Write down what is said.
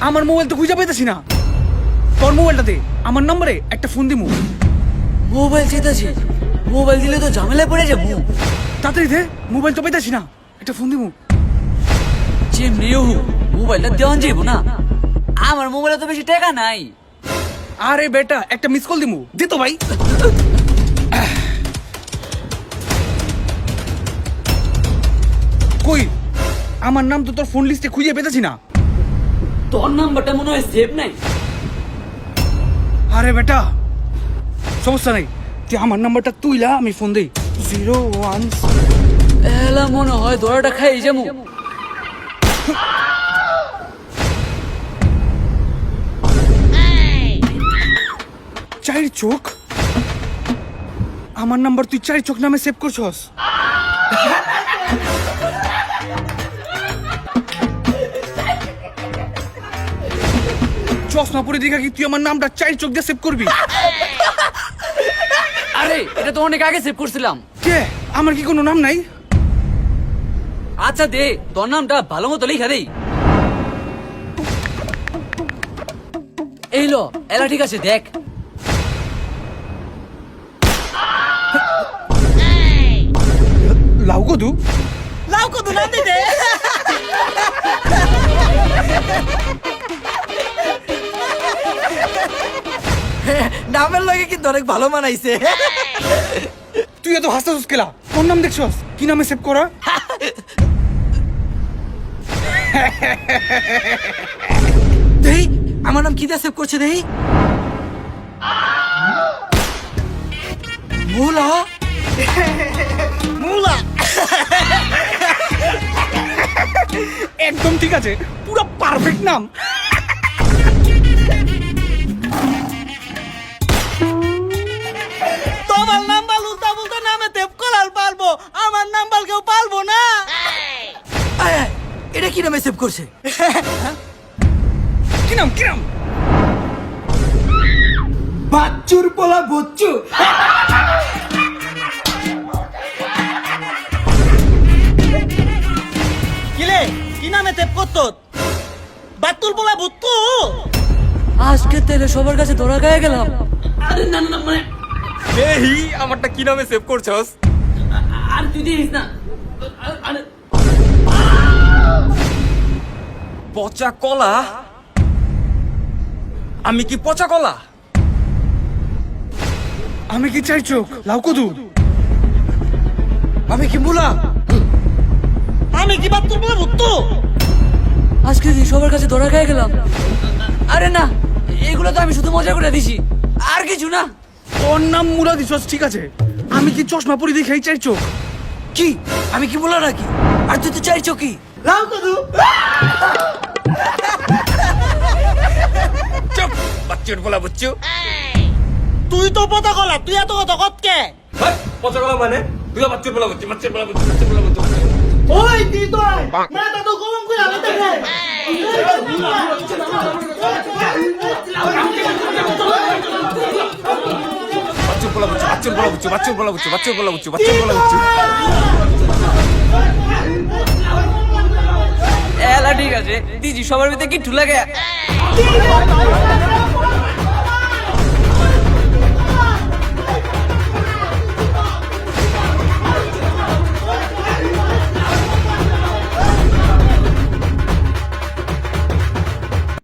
আমার মোবাইল তো খুঁজে পাইতেছি না। তোর মোবাইলটা দে, আমার নম্বরে একটা ফোন দিমু। মোবাইল চেতাছি, মোবাইল দিলে তো ঝামেলায় পড়ে যাবো। তাড়াতাড়ি দে, মোবাইল তো পাইতেছি না, একটা ফোন দিমু। যেমনিও মোবাইলটা দেওয়ান যাইব না, আমার মোবাইলে তো বেশি টাকা নাই। আরে বেটা, একটা মিস কল দিমু, দে তো ভাই। কই, আমার নাম তো তোর ফোন লিস্টে খুঁজে পেতেছি না। তোর নাম্বারটা মনে হয় সেভ নাই। আরে বেটা, সমস্যা নাই, তুই আমার নাম্বারটা তুইলা, আমি ফোন দেই। 01 এলা মনে হয় দড়াটা খাই যাবো। চার চোখ, আমার নাম্বার তুই চার চোখ নামে সেভ করছস। চশমা পরে দেখা কি তুই আমার নামটা চার চোখ দিয়ে সেভ করবি? আরে এটা তো অনেক আগে সেভ করছিলাম। কে, আমার কি কোনো নাম নাই? আচ্ছা দে, তোর নামটা ভালো মতো লেখা দেই। এই লো, এলা ঠিক আছে, দেখ। লাউ কদু, লাউ কত নাম দিতে নামের লগে কিন্তু অনেক ভালো মানাইছে। তুই এত হাসতাছিস কেলা? কোন নাম দেখছস? কি নামে সেভ করা? দেই আমার নাম কি দিয়ে সেভ করছে দেই? মুলা মুলা একদম ঠিক আছে, পুরো পারফেক্ট নাম। তোমার নাম বাল উল্টা বলতে নামে সেভ করার পারবো, আমার নাম বাল কেউ পারবো না। আয়, আয়, এটা কি নামে সেভ করছে? কি নাম, কি নাম? বাচ্চুর পোলা বচ্চু। কিলে কি নামে সেভ করতো? বাতুল পোলা বুত্তু। আজকে তেলে সবার কাছে ধরা গায়ে গেলাম। আরে না না মানে এই আমারটা কি নামে সেভ করছস? আর তুই দিস না। আরে পচা কলা? আমি কি পচা কলা? আমি কি চার চোখ লাউ কদু? আমি কি মুলা? আমি কি বাতুল পোলা বুত্তু? আজকে সবার কাছে ধরা গায়ে গেলাম। আরে না, এগুলো তো আমি শুধু মজা করে দিছি, আর কিছু না। ওর নাম মুরা দিছস, ঠিক আছে। আমি কি চশমা পরে দেখাই চার চোখ? কি আমি কি বলা নাকি? আর তুই তো চাই চকি লাউ কদু। চুপ, বাচ্চুর বলা বুচ্চু। তুই তো পতা গলা, তুই এত কথা কতকে? পচা কলা মানে? তুই তো বাচ্চুর বলা বুচ্চু, বাচ্চুর বলা বুচ্চু, বাচ্চুর বলা বুচ্চু। ওই তুই তো মাথা তো গরম করে আমি দেখে। বাচ্চুর বলা বুচ্চু, বাচ্চুর বলা বুচ্চু, বাচ্চুর বলা বুচ্চু, বাচ্চুর বলা বুচ্চু, বাচ্চুর বলা বুচ্চু। এলা ঠিক আছে, দিজি সবার ভিতরে কি ঠুলা গে।